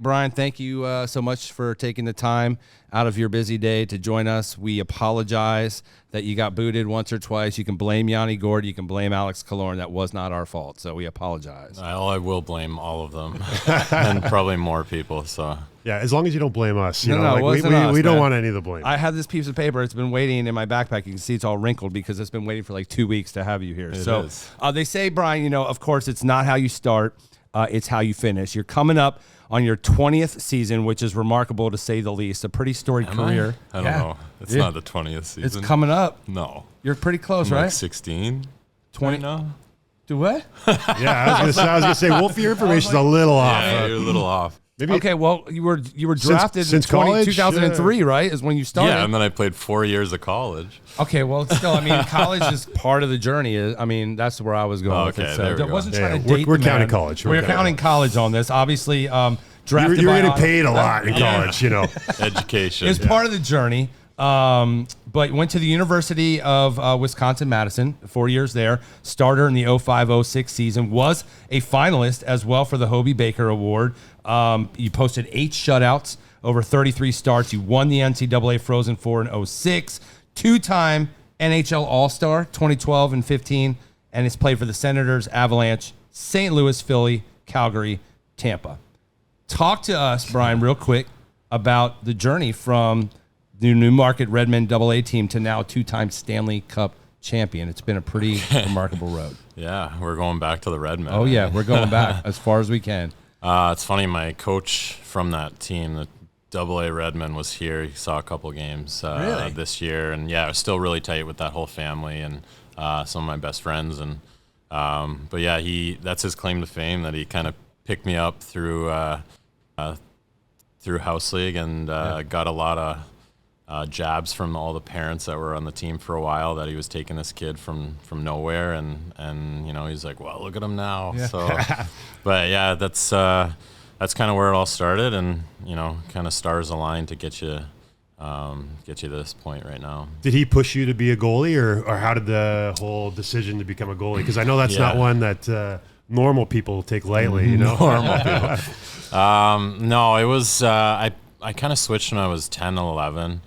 Brian, thank you so much for taking the time out of your busy day to join us. We apologize that you got booted once or twice. You can blame Yanni Gord. You can blame Alex Killorn. That was not our fault, so we apologize. I will blame all of them and probably more people. So yeah, as long as you don't blame us. You know, it like wasn't us, we don't man. want any of the blame. I have this piece of paper. It's been waiting in my backpack. You can see it's all wrinkled because it's been waiting for like 2 weeks to have you here. It so is. They say, Brian, of course, it's not how you start. It's how you finish. You're coming up on your 20th season, which is remarkable to say the least. A pretty storied career. I don't know. It's not the 20th season. It's coming up. No. You're pretty close, I'm right? like 16. 20 now. Do what? Yeah, I was gonna say, Wolf, your information's a little off. Yeah, you're a little off. Maybe Okay, well, you were drafted since in college? 2003, right? Is when you started. Yeah, and then I played 4 years of college. Okay, well, still, I mean, college is part of the journey. I mean, that's where I was going with Okay, it. there we I go. wasn't Yeah, trying to we're- date we're the counting man. college. We're counting college on this. Obviously, drafted you were by getting paid a lot in Yeah. college, you know. Education. It's part of the journey. But went to the University of Wisconsin-Madison, 4 years there. Starter in the 05-06 season. Was a finalist as well for the Hobie Baker Award. You posted 8 shutouts over 33 starts. You won the NCAA Frozen Four in 06. 2-time NHL All-Star, 2012 and 15. And it's played for the Senators, Avalanche, St. Louis, Philly, Calgary, Tampa. Talk to us, Brian, real quick about the journey from the Newmarket Redmond AA team to now 2-time Stanley Cup champion. It's been a pretty remarkable road. Yeah, we're going back to the Redmond. Oh, yeah, we're going back as far as we can. It's funny, my coach from that team, the AA Redmond, was here. He saw a couple games Really? this year. And, yeah, I was still really tight with that whole family and some of my best friends. And but, yeah, that's his claim to fame, that he kind of picked me up through House League and got a lot of jabs from all the parents that were on the team for a while, that he was taking this kid from nowhere, and he's like, well, look at him now. Yeah. So, but yeah, that's kind of where it all started, and kind of stars aligned to get you to this point right now. Did he push you to be a goalie, or how did the whole decision to become a goalie? Because I know that's not one that normal people take lightly. Normal people. No, it was. I kind of switched when I was 10 and 11.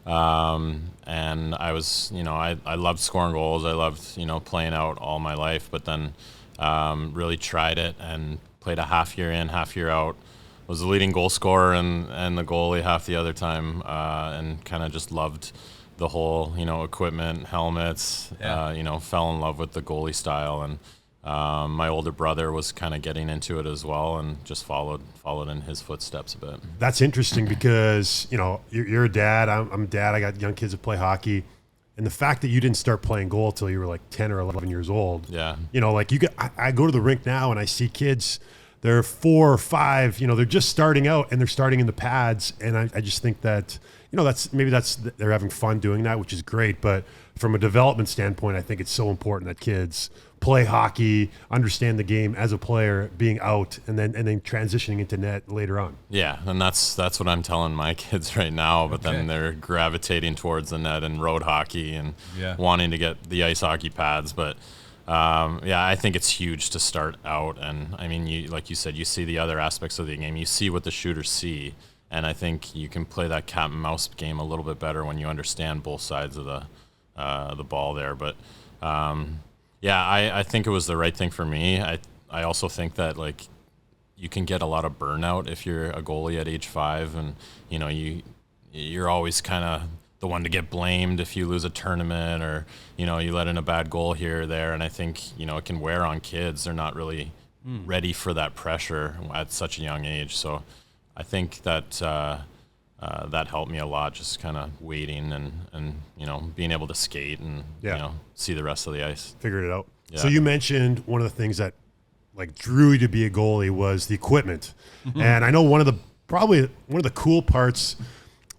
And I was, I loved scoring goals. I loved, playing out all my life, but then really tried it and played a half year in, half year out. Was the leading goal scorer and the goalie half the other time, and kind of just loved the whole, equipment, helmets, fell in love with the goalie style. And my older brother was kind of getting into it as well, and just followed in his footsteps a bit. That's interesting because, you're a dad. I'm a dad. I got young kids that play hockey. And the fact that you didn't start playing goal till you were like 10 or 11 years old. Yeah. I go to the rink now and I see kids, they're 4 or 5, they're just starting out and they're starting in the pads. And I just think that, they're having fun doing that, which is great. But from a development standpoint, I think it's so important that kids play hockey, understand the game as a player, being out, and then transitioning into net later on. Yeah, and that's what I'm telling my kids right now. But then they're gravitating towards the net and road hockey and wanting to get the ice hockey pads. But I think it's huge to start out. And I mean, like you said, you see the other aspects of the game. You see what the shooters see, and I think you can play that cat and mouse game a little bit better when you understand both sides of the ball there. But I think it was the right thing for me. I also think that you can get a lot of burnout if you're a goalie at age 5, and you're always kind of the one to get blamed if you lose a tournament, or you let in a bad goal here or there. And I think it can wear on kids. They're not really ready for that pressure at such a young age. So I think that that helped me a lot, just kind of waiting and being able to skate and see the rest of the ice. Figured it out. Yeah. So you mentioned one of the things that drew you to be a goalie was the equipment. And I know one of the cool parts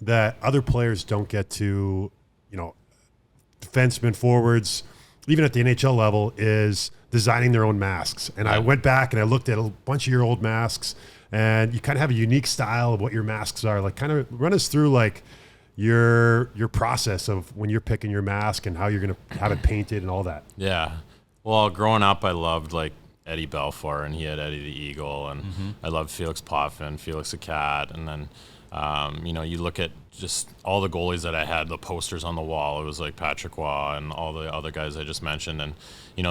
that other players don't get to, defensemen, forwards, even at the NHL level, is designing their own masks. And I went back and I looked at a bunch of your old masks, and you kind of have a unique style of what your masks are. Kind of run us through your process of when you're picking your mask and how you're going to have it painted and all that. Yeah. Well, growing up, I loved Eddie Belfour, and he had Eddie the Eagle, and I loved Felix Potvin, Felix the Cat, and then you look at just all the goalies that I had, the posters on the wall. It was like Patrick Waugh and all the other guys I just mentioned, and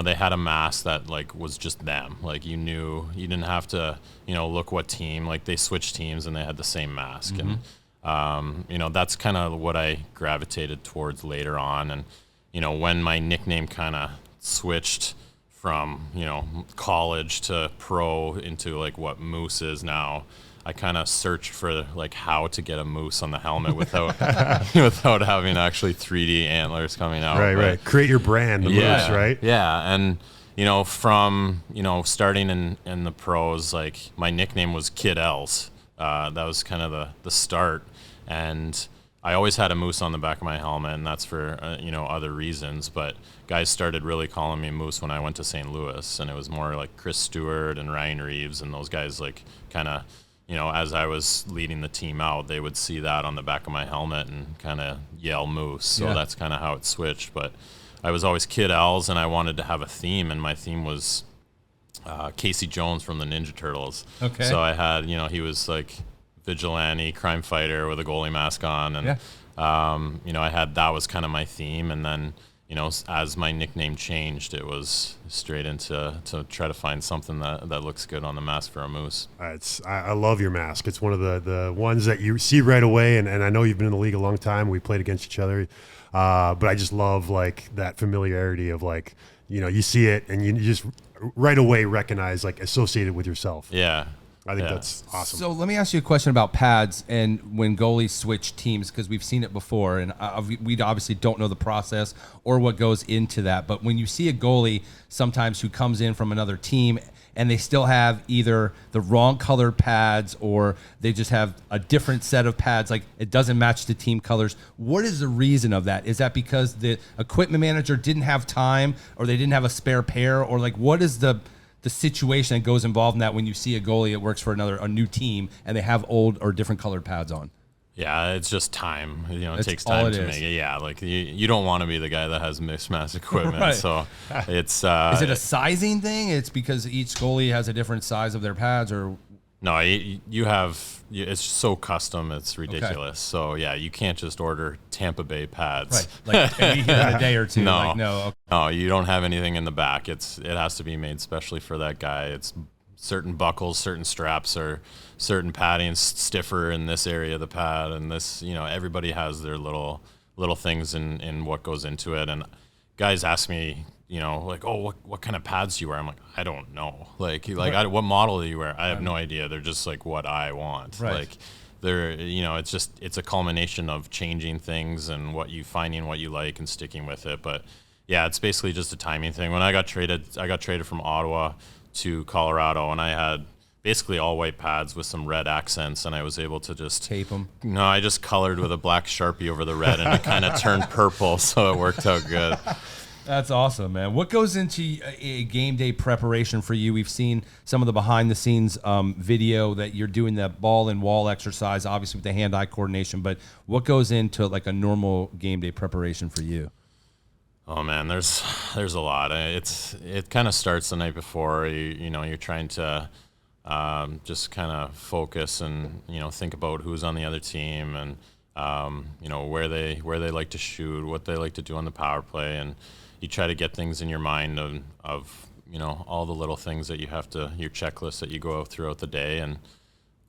they had a mask that like was just them. Like you knew you didn't have to look what team. Like they switched teams and they had the same mask, and that's kind of what I gravitated towards later on. And when my nickname kind of switched from college to pro into like what Moose is now, I kind of searched for like how to get a moose on the helmet without without having actually 3D antlers coming out. Right. Create your brand, the moose, right? Yeah, and from starting in the pros, like my nickname was Kid Els. That was kind of the start, and I always had a moose on the back of my helmet, and that's for other reasons. But guys started really calling me Moose when I went to St. Louis, and it was more like Chris Stewart and Ryan Reeves and those guys. Like kind of, as I was leading the team out, they would see that on the back of my helmet and kind of yell Moose. So that's kind of how it switched. But I was always Kid Els, and I wanted to have a theme, and my theme was Casey Jones from the Ninja Turtles. Okay. So I had, he was like vigilante crime fighter with a goalie mask on, and I had, that was kind of my theme. And then as my nickname changed, it was straight into to try to find something that looks good on the mask for a moose. I love your mask. It's one of the ones that you see right away, and I know you've been in the league a long time. We played against each other, but I just love like that familiarity of like you see it and you just right away recognize, like, associated with yourself. Yeah. I think that's awesome. So let me ask you a question about pads and when goalies switch teams, because we've seen it before, and we obviously don't know the process or what goes into that. But when you see a goalie sometimes who comes in from another team and they still have either the wrong colored pads or they just have a different set of pads, like it doesn't match the team colors, what is the reason of that? Is that because the equipment manager didn't have time, or they didn't have a spare pair, or like what is the situation that goes involved in that when you see a goalie that works for a new team and they have old or different colored pads on? Yeah, it's just time. It takes time to make it. Yeah, like you don't want to be the guy that has mismatched equipment. Right. So it's is it a sizing thing? It's because each goalie has a different size of their pads, or no? It's so custom, it's ridiculous. Okay. So yeah, you can't just order Tampa Bay pads. Right, like and be here in a day or two. No, no, you don't have anything in the back. It has to be made specially for that guy. It's certain buckles, certain straps, or certain padding stiffer in this area of the pad, and this, everybody has their little things in what goes into it. And guys ask me, like, oh, what kind of pads do you wear? I'm like, I don't know. Like what model do you wear? I have no idea. They're just like what I want. Right. Like they're, it's a culmination of changing things and finding what you like and sticking with it. But yeah, it's basically just a timing thing. When I got traded from Ottawa to Colorado, and I had basically all white pads with some red accents, and I was able to just tape them. No, I just colored with a black Sharpie over the red, and it kind of turned purple, so it worked out good. That's awesome, man. What goes into a game day preparation for you? We've seen some of the behind-the-scenes video that you're doing that ball and wall exercise, obviously with the hand-eye coordination, but what goes into like a normal game day preparation for you? Oh man, there's a lot. It kind of starts the night before. You're trying to just kind of focus and think about who's on the other team and where they like to shoot, what they like to do on the power play, and you try to get things in your mind of all the little things that you have to, your checklist that you go out throughout the day. And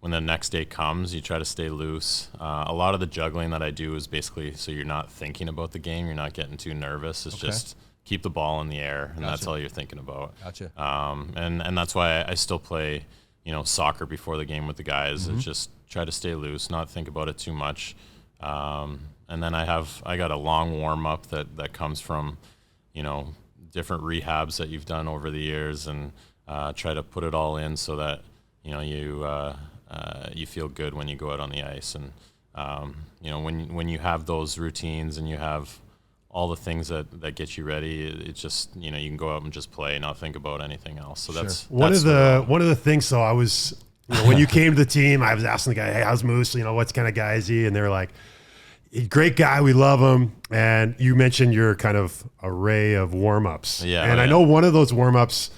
when the next day comes, you try to stay loose. A lot of the juggling that I do is basically so you're not thinking about the game, you're not getting too nervous. It's just keep the ball in the air, and that's all you're thinking about. Gotcha. And that's why I still play, soccer before the game with the guys. It's just try to stay loose, not think about it too much. And then I got a long warm up that comes from, different rehabs that you've done over the years, and try to put it all in so that you feel good when you go out on the ice. And when you have those routines and you have all the things that get you ready, it's just you can go out and just play, not think about anything else. So that's one of the things. So I was when you came to the team, I was asking the guy, hey, how's Moose? What kind of guy is he? And they're like, great guy, we love him. And you mentioned your kind of array of warm-ups. Yeah. And I know one of those warm-ups,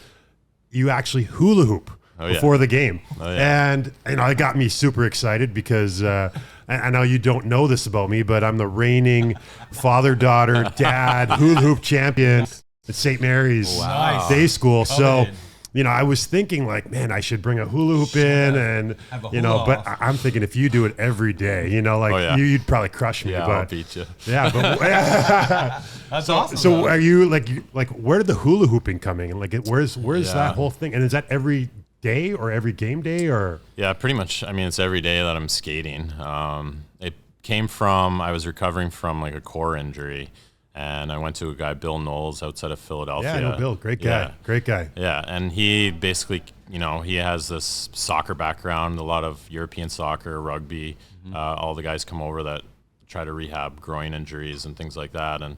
you actually hula hoop before the game. And it got me super excited because I know you don't know this about me, but I'm the reigning father-daughter, dad, hula hoop champion at St. Mary's Day School. So, I was thinking like, man, I should bring a hula hoop in and, but I'm thinking if you do it every day, you'd probably crush me. Yeah, but, I'll beat you. Yeah. But, That's awesome. So are you like, where did the hula hooping coming? And like, where's that whole thing? And is that every day or every game day or? Yeah, pretty much. I mean, it's every day that I'm skating. It came from, I was recovering from like a core injury. And I went to a guy, Bill Knowles, outside of Philadelphia. Yeah, I know Bill. Great guy. Great guy. Yeah, and he basically, he has this soccer background, a lot of European soccer, rugby. All the guys come over that try to rehab groin injuries and things like that. And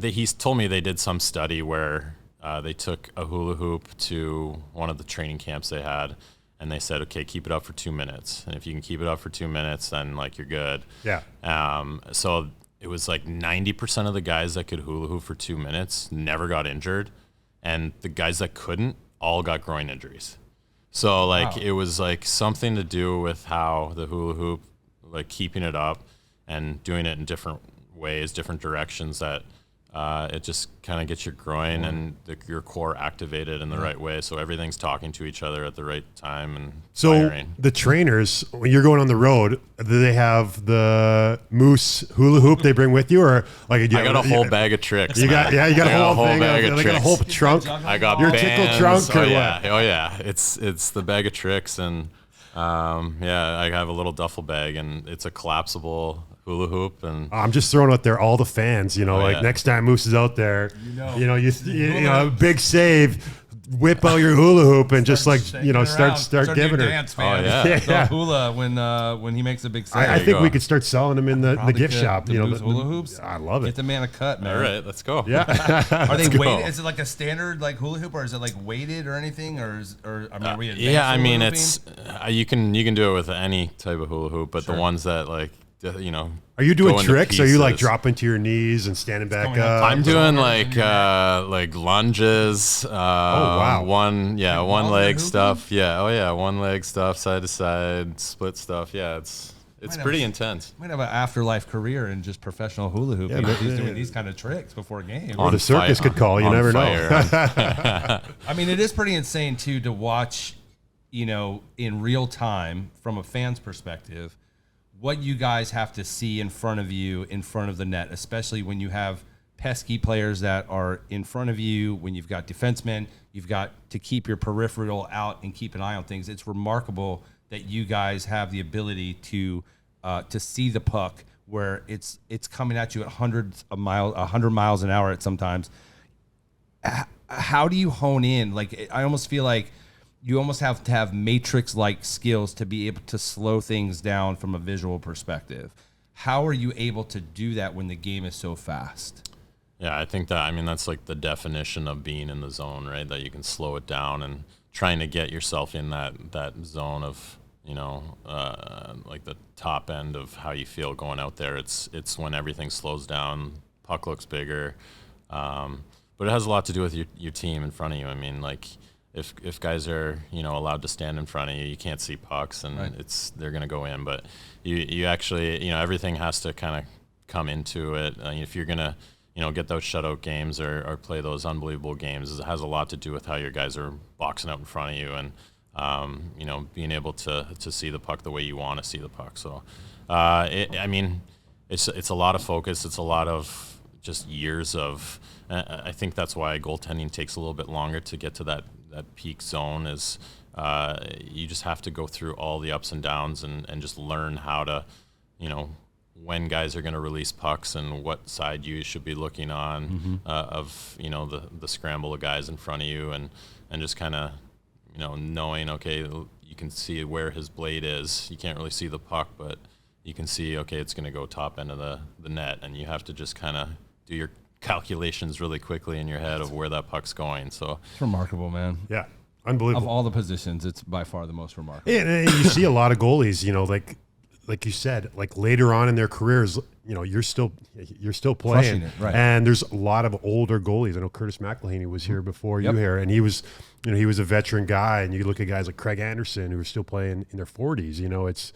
he's told me they did some study where they took a hula hoop to one of the training camps they had. And they said, okay, keep it up for 2 minutes. And if you can keep it up for 2 minutes, then like you're good. Yeah. So it was like 90% of the guys that could hula hoop for 2 minutes never got injured. And the guys that couldn't all got groin injuries. So like it was like something to do with how the hula hoop, like keeping it up and doing it in different ways, different directions that it just kind of gets your groin and your core activated in the right way. So everything's talking to each other at the right time and firing. The trainers, when you're going on the road, do they have the moose hula hoop they bring with you, or like? I got a whole bag of tricks. You got a whole bag of tricks. Got a whole trunk. I got your bands. tickle trunk. Oh or yeah, what? oh yeah. It's the bag of tricks, and I have a little duffel bag, and it's a collapsible hula hoop. And I'm just throwing out there all the fans, next time Moose is out there, big save, whip out your hula hoop and just like, start giving her. Dance, man. Yeah. Hula when he makes a big save. I think we could start selling them in the gift shop. The hula hoops. I love it. Get the man a cut, man. all right, let's go. Yeah. Are they weighted? Is it like a standard like hula hoop, or is it like weighted or anything, I mean, it's you can do it with any type of hula hoop, but the ones that like. Are you doing tricks? Are you like dropping to your knees and standing back up? I'm doing like lunges. Wow. One leg stuff. Yeah. One leg stuff, side to side, split stuff. Yeah, it's pretty intense. Might have an afterlife career in just professional hula hooping. He's doing these kind of tricks before games. Or the circus could call. You never know. I mean, it is pretty insane too to watch, in real time from a fan's perspective, what you guys have to see in front of you, in front of the net, especially when you have pesky players that are in front of you, when you've got defensemen, you've got to keep your peripheral out and keep an eye on things. It's remarkable that you guys have the ability to see the puck where it's coming at you at 100 miles an hour at sometimes. How do you hone in? Like, I almost feel like you almost have to have Matrix-like skills to be able to slow things down from a visual perspective. How are you able to do that when the game is so fast? Yeah, I think that's like the definition of being in the zone, right? That you can slow it down and trying to get yourself in that zone of, like the top end of how you feel going out there. It's when everything slows down, puck looks bigger. But it has a lot to do with your team in front of you. I mean, like, if guys are allowed to stand in front of you, you can't see pucks, and they're gonna go in. But you actually everything has to kind of come into it. If you're gonna get those shutout games or play those unbelievable games, it has a lot to do with how your guys are boxing out in front of you and being able to see the puck the way you want to see the puck. So it's a lot of focus. It's a lot of just years of. I think that's why goaltending takes a little bit longer to get to that peak zone. Is you just have to go through all the ups and downs and just learn how to, when guys are going to release pucks and what side you should be looking on of the scramble of guys in front of you and just kind of knowing, okay, you can see where his blade is. You can't really see the puck, but you can see, okay, it's going to go top end of the net, and you have to just kind of do your calculations really quickly in your head of where that puck's going. So it's remarkable, man. Yeah, unbelievable. Of all the positions, it's by far the most remarkable. And you see a lot of goalies, like you said, like later on in their careers, you know, you're still Crushing playing, it, right. and there's a lot of older goalies. I know Curtis McElhaney was here before Yep. you here, and he was, you know, he was a veteran guy. And you look at guys like Craig Anderson who are still playing in their 40s. You know, it's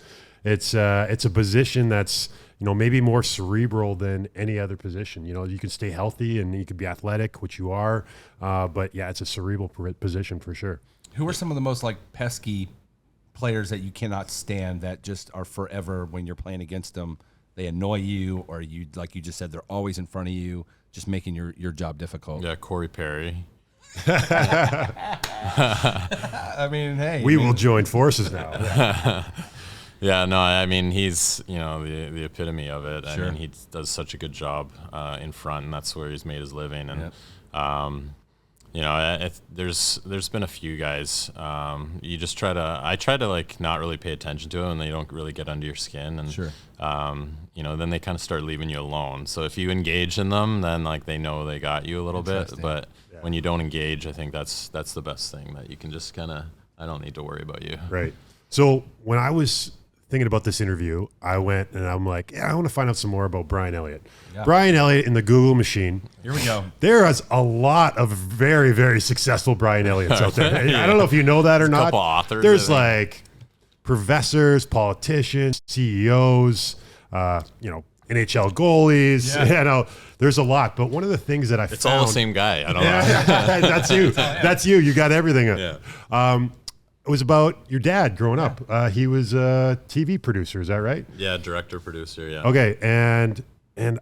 a position that's, you know, maybe more cerebral than any other position. You know, you can stay healthy and you can be athletic, which you are, but yeah, it's a cerebral position for sure. Who are some of the most like pesky players that you cannot stand that just are forever when you're playing against them? They annoy you, or you, like you just said, they're always in front of you, just making your job difficult. Yeah, Corey Perry. I mean, hey, We will join forces now. Yeah, no, I mean, he's, you know, the epitome of it. Sure. I mean, he does such a good job in front, and that's where he's made his living. And, you know, there's been a few guys. You just I try to like not really pay attention to them, and they don't really get under your skin. And, Sure. you know, then they kind of start leaving you alone. So if you engage in them, then like they know they got you a little bit. Interesting. But when you don't engage, I think that's the best thing, that you can just kind of, I don't need to worry about you. Right. So when I was thinking about this interview, I went and I'm like, yeah, I want to find out some more about Brian Elliott. Yeah. Brian Elliott in the Google machine. Here we go. There is a lot of very, very successful Brian Elliott's out there. Yeah. I don't know if you know that or not. couple authors, There's I like professors, politicians, CEOs, you know, NHL goalies. Yeah. You know, there's a lot. But one of the things that I It's found, all the same guy. I don't know. that's you. That's you. You got everything. Yeah. It was about your dad growing up. He was a TV producer. Is that right? Yeah, director, producer, yeah. Okay, and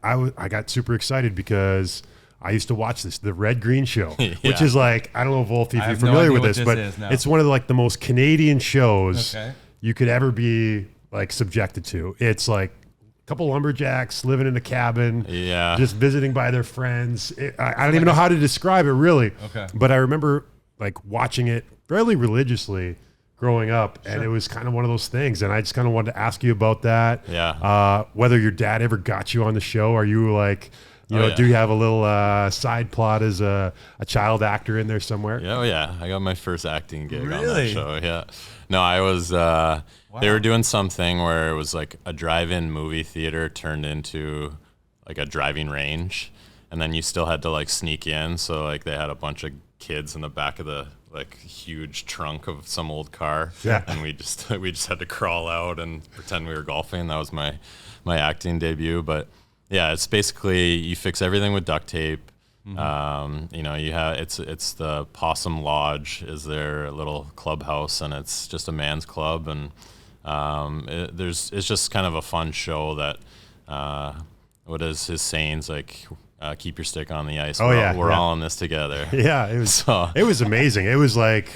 I got super excited because I used to watch the Red Green Show, which Yeah. is like, I don't know, Wolf, if I you're have no familiar idea with what this, this but is, no. it's one of the most Canadian shows Okay. you could ever be like subjected to. It's like a couple lumberjacks living in a cabin, Yeah. just visiting by their friends. I don't even know how to describe it really. Okay. But I remember like watching it fairly religiously growing up, and it was kind of one of those things. And I just kind of wanted to ask you about that. Yeah. Whether your dad ever got you on the show. Are you like, you know, yeah. do you have a little side plot as a child actor in there somewhere? Yeah, oh yeah. I got my first acting gig on that Really? show. Yeah. No, I was. They were doing something where it was like a drive-in movie theater turned into like a driving range, and then you still had to like sneak in. So like they had a bunch of kids in the back of the like huge trunk of some old car. Yeah. And we just had to crawl out and pretend we were golfing. That was my acting debut. But yeah, it's basically you fix everything with duct tape. You know, you have it's the Possum Lodge is their little clubhouse, and it's just a man's club, and it's just kind of a fun show that what is his sayings like, keep your stick on the ice. Oh, We're yeah. all in this together. Yeah, it was So- it was amazing. It was like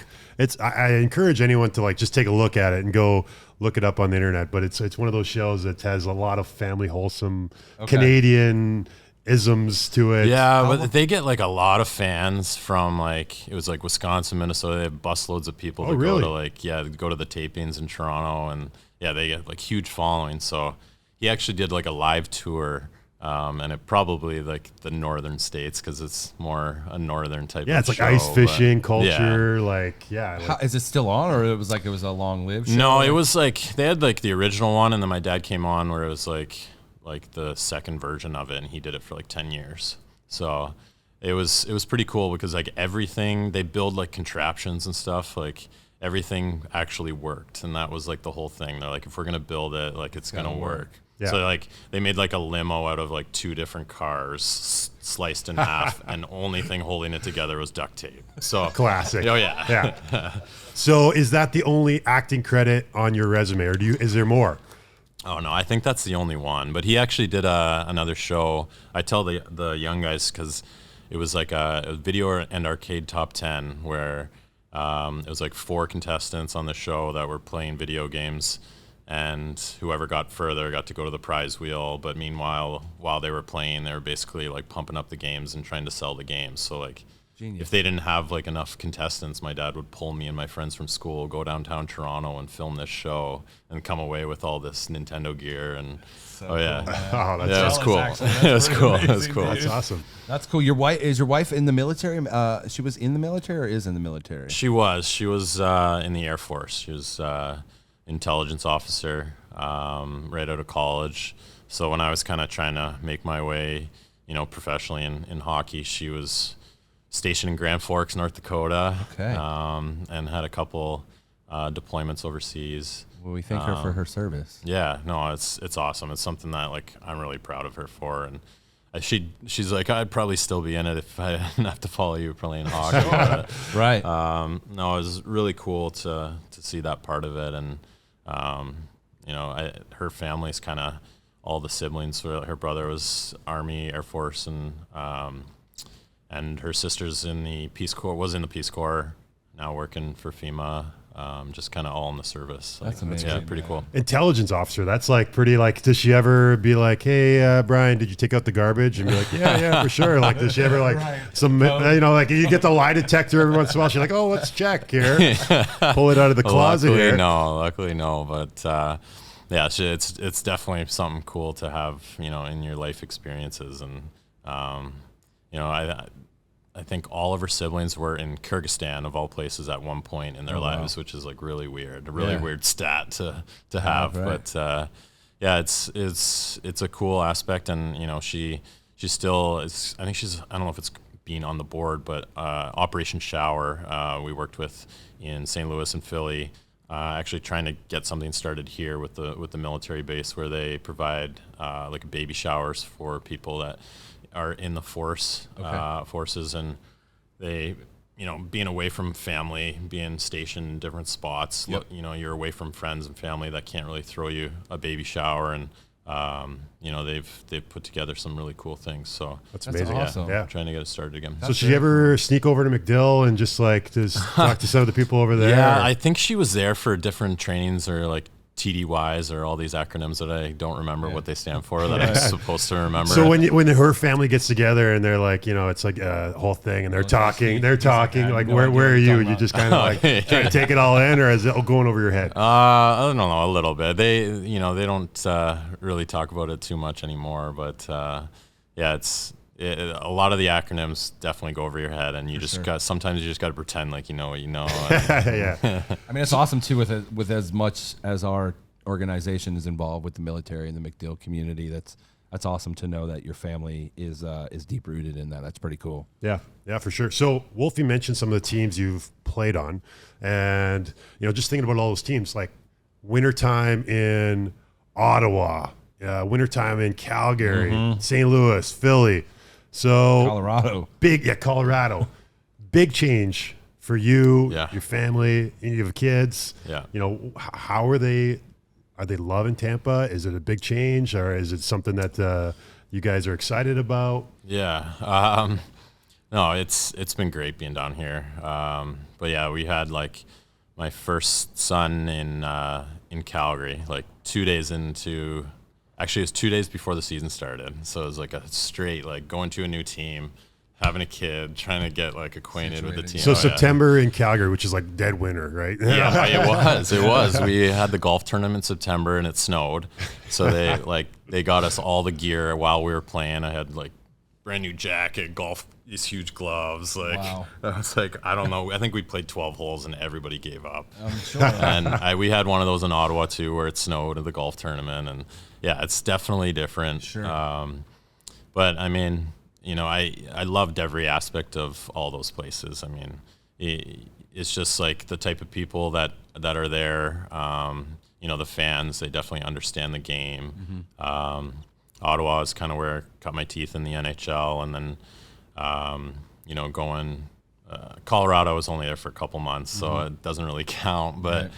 I encourage anyone to like just take a look at it and go look it up on the internet. But it's one of those shows that has a lot of family wholesome Canadian isms to it. Yeah, but they get like a lot of fans from like, it was like Wisconsin, Minnesota. They have busloads of people that really? go to like, go to the tapings in Toronto, and yeah, they get like huge following. So he actually did like a live tour, and it probably like the northern states, because it's more a northern type. Yeah, of it's like show, ice but- fishing Yeah. culture. Like, yeah. How, is it still on, or it was a long-lived show? No, it was like they had like the original one, and then my dad came on where it was like the second version of it, and he did it for like 10 years. So it was pretty cool, because like everything they build like contraptions and stuff, like everything actually worked, and that was like the whole thing. They're like, if we're gonna build it, like it's gonna work. Yeah. So like they made like a limo out of like two different cars sliced in half, and only thing holding it together was duct tape. So Classic. Oh yeah. Yeah. So is that the only acting credit on your resume, or is there more? Oh no, I think that's the only one. But he actually did another show. I tell the young guys, because it was like a video and arcade top 10 where it was like 4 contestants on the show that were playing video games, and whoever got further got to go to the prize wheel. But meanwhile, while they were playing, they were basically like pumping up the games and trying to sell the games. So like, Genius. if they didn't have like enough contestants, my dad would pull me and my friends from school, go downtown Toronto and film this show, and come away with all this Nintendo gear. And So oh yeah, cool, man. Oh, that's yeah, it was Jealous, cool. actually. That's It was pretty cool. It was amazing, cool. dude. That's awesome. That's cool. Is your wife in the military? She was in the military, or is in the military? She was in the Air Force. She was intelligence officer. right out of college. So when I was kind of trying to make my way, professionally in hockey, she was stationed in Grand Forks, North Dakota, and had a couple deployments overseas. Well, we thank her for her service. Yeah, no, it's awesome. It's something that I'm really proud of her for, and she's like, I'd probably still be in it if I didn't have to follow you playing hockey. But, right. No, it was really cool to see that part of it, and her family's kind of all the siblings. Her brother was Army, Air Force, and her sister's in the Peace Corps. Was in the Peace Corps, now working for FEMA. Just kind of all in the service. That's amazing. Yeah, pretty cool. Intelligence officer. That's pretty. Does she ever be like, "Hey, Brian, did you take out the garbage?" And be like, "Yeah, for sure." Does she ever some, you get the lie detector every once in a while? She's like, "Oh, let's check here." Pull it out of the closet luckily, here. Luckily, no. But yeah, it's definitely something cool to have, in your life experiences, and I think all of her siblings were in Kyrgyzstan, of all places, at one point in their lives, which is really weird, weird stat to have. Right. But yeah, it's a cool aspect, and she's still is. I think I don't know if it's being on the board, but Operation Shower we worked with in St. Louis and Philly, actually trying to get something started here with the military base, where they provide baby showers for people that are in the forces, and they, being away from family, being stationed in different spots, you're away from friends and family that can't really throw you a baby shower, and they've put together some really cool things. So that's amazing. Awesome. Yeah, trying to get it started again. So did you ever sneak over to McDill and just talk to some of the people over there? Yeah, I think she was there for different trainings, or TDYs, or all these acronyms that I don't remember what they stand for, that I'm supposed to remember. So when her family gets together and they're it's like a whole thing, and they're talking, where are you? You just kind of trying to take it all in, or is it going over your head? I don't know, a little bit. They they don't really talk about it too much anymore, but yeah, a lot of the acronyms definitely go over your head, and you sometimes you just got to pretend like you know what you know. Yeah. I mean, it's awesome too with as much as our organization is involved with the military and the McDill community. That's awesome to know that your family is deep rooted in that. That's pretty cool. Yeah, for sure. So Wolfie mentioned some of the teams you've played on, and just thinking about all those teams, like wintertime in Ottawa, wintertime in Calgary, St. Louis, Philly. So Colorado. Colorado. Big change for you, Yeah. your family, you have kids. Yeah. How are they loving Tampa? Is it a big change, or is it something that you guys are excited about? Yeah. No, it's been great being down here. But yeah, we had my first son in Calgary, 2 days into. Actually, it was 2 days before the season started. So it was a straight, going to a new team, having a kid, trying to get acquainted with the team. So September in Calgary, which is dead winter, right? Yeah, it was. We had the golf tournament in September, and it snowed. So they got us all the gear while we were playing. I had brand new jacket, these huge gloves. Wow. I was I don't know. I think we played 12 holes and everybody gave up. I'm sure. And we had one of those in Ottawa too, where it snowed at the golf tournament, and yeah, it's definitely different. Sure. But I mean, I loved every aspect of all those places. I mean, it's just the type of people that are there. The fans, they definitely understand the game. Ottawa is kind of where I cut my teeth in the NHL, and then going. Colorado was only there for a couple months, so it doesn't really count. But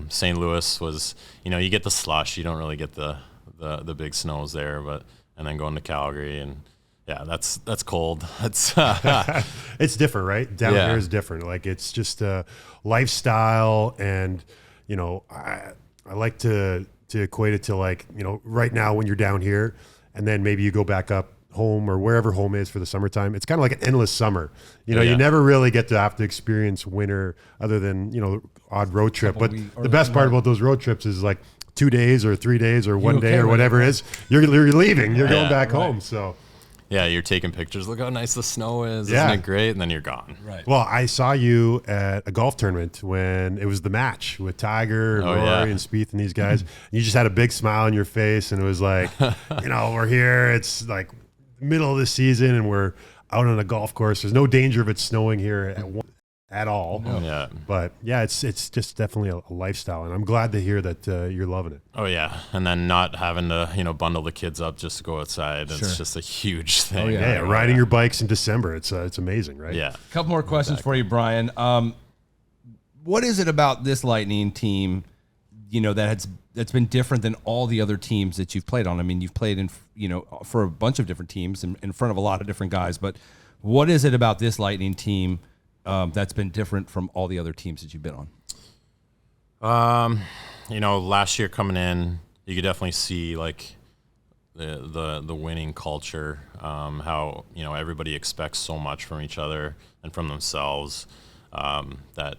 St. Louis was, you get the slush, you don't really get the big snows there. And then going to Calgary, and yeah, that's cold. That's it's different, right? Down here is different. It's just a lifestyle, and I like to equate it to right now when you're down here, and then maybe you go back up home or wherever home is for the summertime. It's kind of like an endless summer. You never really get to have to experience winter other than odd road trip. But the best part about those road trips is 2 days or 3 days or one day or whatever it is. You're leaving. You're going back home. So. Yeah, you're taking pictures. Look how nice the snow is. Yeah. Isn't it great? And then you're gone. Right. Well, I saw you at a golf tournament when it was the match with Tiger and Oh, Rory yeah. and Spieth and these guys. You just had a big smile on your face, and it was like, we're here. It's like middle of the season, and we're out on a golf course. There's no danger of it snowing here at all. Yeah. But yeah, it's just definitely a lifestyle, and I'm glad to hear that you're loving it. Oh yeah, and then not having to bundle the kids up just to go outside. Sure. It's just a huge thing. Oh, yeah. Yeah, riding your bikes in December, it's amazing, right? Yeah. A couple more questions for you, Brian. What is it about this Lightning team, that's been different than all the other teams that you've played on? I mean, you've played in, for a bunch of different teams in front of a lot of different guys, but what is it about this Lightning team that's been different from all the other teams that you've been on? Last year coming in, you could definitely see like the winning culture, how everybody expects so much from each other and from themselves, that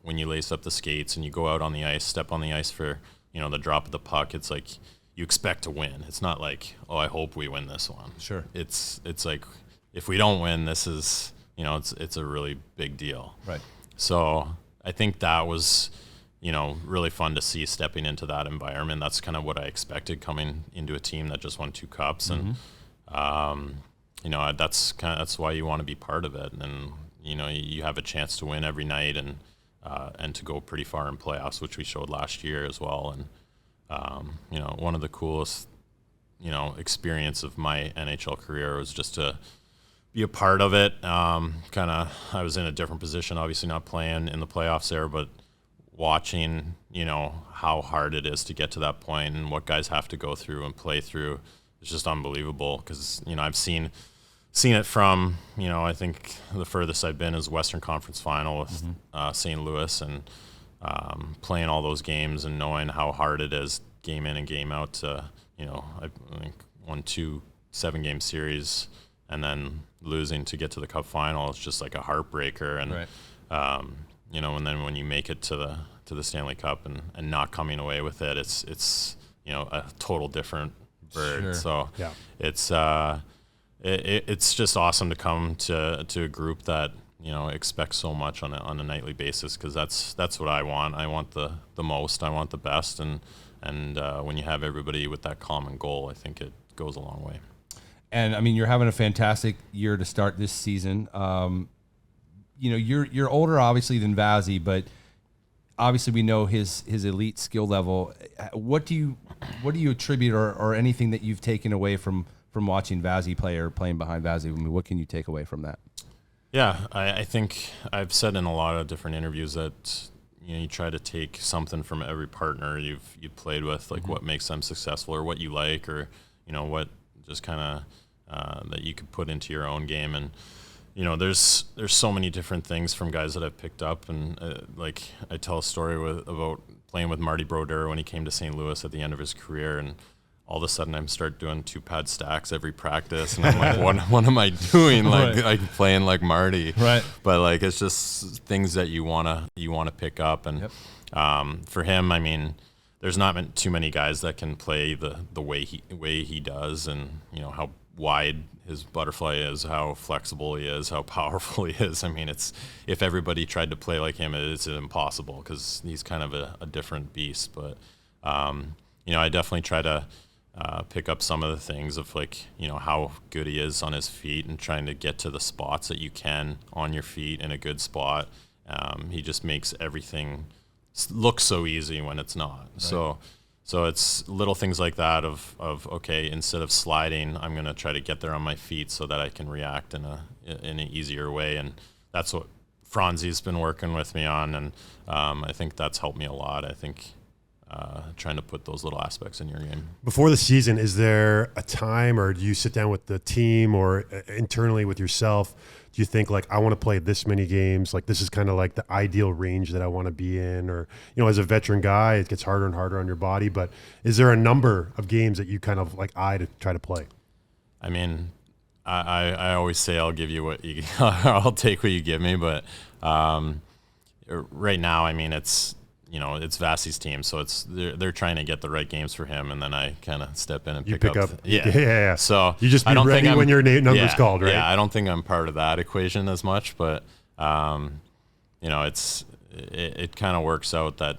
when you lace up the skates and you go out on the ice, step on the ice for the drop of the puck, it's like you expect to win. It's not like, oh, I hope we win this one. Sure. It's like if we don't win, this is it's a really big deal. Right. So I think that was really fun to see stepping into that environment. That's kind of what I expected coming into a team that just won 2 cups. And, that's why you want to be part of it. And, you have a chance to win every night and to go pretty far in playoffs, which we showed last year as well. And, one of the coolest, experience of my NHL career was just to be a part of it. I was in a different position, obviously not playing in the playoffs there, but watching, how hard it is to get to that point and what guys have to go through and play through is just unbelievable. Because, I've seen it from, I think the furthest I've been is Western Conference Final with St. Louis, and playing all those games and knowing how hard it is game in and game out to, I think won 2 7-game series and then losing to get to the Cup final. It's just like a heartbreaker. And, Right. and then when you make it to the Stanley Cup and not coming away with it, it's a total different bird. Sure. So Yeah. it's just awesome to come to a group that expects so much on a nightly basis, because that's what I want. I want the most. I want the best, and when you have everybody with that common goal, I think it goes a long way. And I mean, you're having a fantastic year to start this season. You're older obviously than Vazzy, but obviously we know his elite skill level. What do you attribute or anything that you've taken away from watching Vazzy play or playing behind Vazzy? I mean, what can you take away from that? Yeah, I think I've said in a lot of different interviews that you try to take something from every partner you've played with, like what makes them successful or what you like, or what just kind of that you could put into your own game. And there's so many different things from guys that I've picked up, and like I tell a story about playing with Marty Broder when he came to St. Louis at the end of his career, and all of a sudden I start doing 2-pad stacks every practice, and I'm like, what am I doing? Like, Right. like playing like Marty, Right. But like it's just things that you wanna pick up, and for him, I mean, there's not too many guys that can play the way he does, and how wide his butterfly is, how flexible he is, how powerful he is. I mean, if everybody tried to play like him, it's impossible, because he's kind of a different beast. But I definitely try to pick up some of the things of like how good he is on his feet and trying to get to the spots that you can on your feet in a good spot. He just makes everything look so easy when it's not. Right. So it's little things like that of okay, instead of sliding, I'm gonna try to get there on my feet so that I can react in an easier way, and that's what Franzi's been working with me on, and I think that's helped me a lot. I think trying to put those little aspects in your game. Before the season, is there a time, or do you sit down with the team or internally with yourself? Do you think like, I want to play this many games? Like, this is kind of like the ideal range that I want to be in, or, as a veteran guy, it gets harder and harder on your body, but is there a number of games that you kind of like to try to play? I mean, I always say I'll give you I'll take what you give me, but right now, I mean, it's it's Vasi's team, so they're trying to get the right games for him, and then I kind of step in and You pick up. Yeah. So you just be ready when your number's called, right? Yeah, I don't think I'm part of that equation as much, but it kind of works out that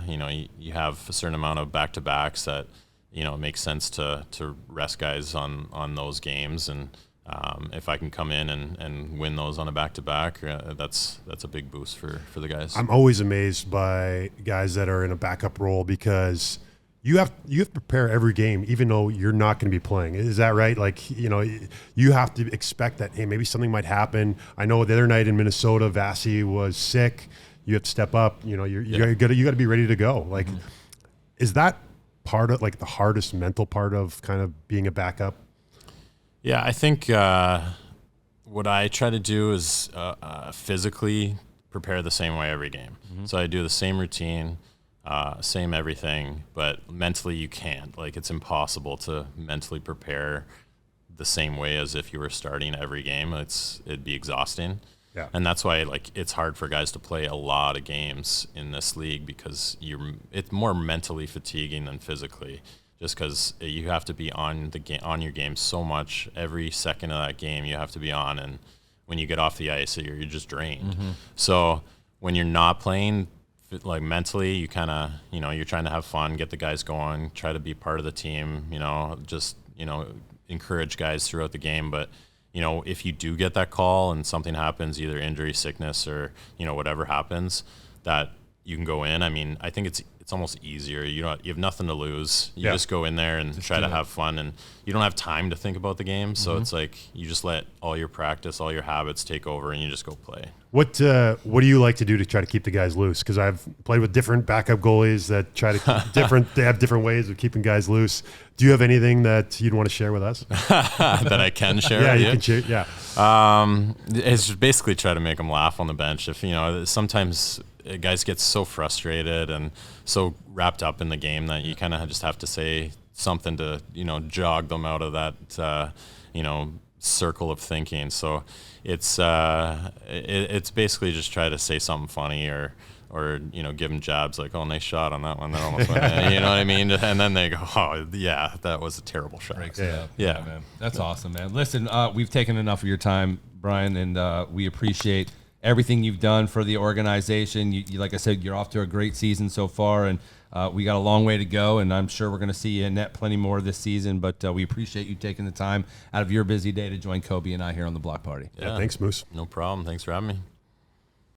you have a certain amount of back-to-backs that it makes sense to rest guys on those games, and if I can come in and win those on a back-to-back, that's a big boost for the guys. I'm always amazed by guys that are in a backup role because you have to prepare every game, even though you're not going to be playing. Is that right? Like, you have to expect that, hey, maybe something might happen. I know the other night in Minnesota, Vasi was sick. You have to step up. You got to be ready to go. Like, is that part of like the hardest mental part of kind of being a backup? Yeah, I think what I try to do is physically prepare the same way every game. So I do the same routine, same everything, but mentally you can't. Like, it's impossible to mentally prepare the same way as if you were starting every game. It'd be exhausting. Yeah. And that's why it's hard for guys to play a lot of games in this league because it's more mentally fatiguing than physically. Just because you have to be on your game so much. Every second of that game you have to be on, and when you get off the ice, you're just drained. So when you're not playing, like mentally, you kind of you're trying to have fun, get the guys going, try to be part of the team. Just encourage guys throughout the game. But if you do get that call and something happens, either injury, sickness, or whatever happens, that you can go in. I mean, I think it's almost easier. You have nothing to lose. You just go in there and try to have fun, and you don't have time to think about the game. So it's like you just let all your practice, all your habits take over, and you just go play. What do you like to do to try to keep the guys loose? Because I've played with different backup goalies that try to keep they have different ways of keeping guys loose. Do you have anything that you'd want to share with us? That I can share? Yeah, with you can share. Yeah. It's just basically try to make them laugh on the bench. If sometimes guys get so frustrated and so wrapped up in the game that you kind of just have to say something to jog them out of that circle of thinking. So it's basically just try to say something funny or give them jabs like, oh, nice shot on that one, that almost went in. You know what I mean? And then they go, oh yeah, that was a terrible shot. Yeah, man, that's awesome, man. Listen, we've taken enough of your time, Brian, and we appreciate everything you've done for the organization. You, like I said, you're off to a great season so far, and we got a long way to go, and I'm sure we're going to see you in net plenty more this season, but we appreciate you taking the time out of your busy day to join Kobe and I here on the Block Party. Yeah, thanks, Moose. No problem. Thanks for having me.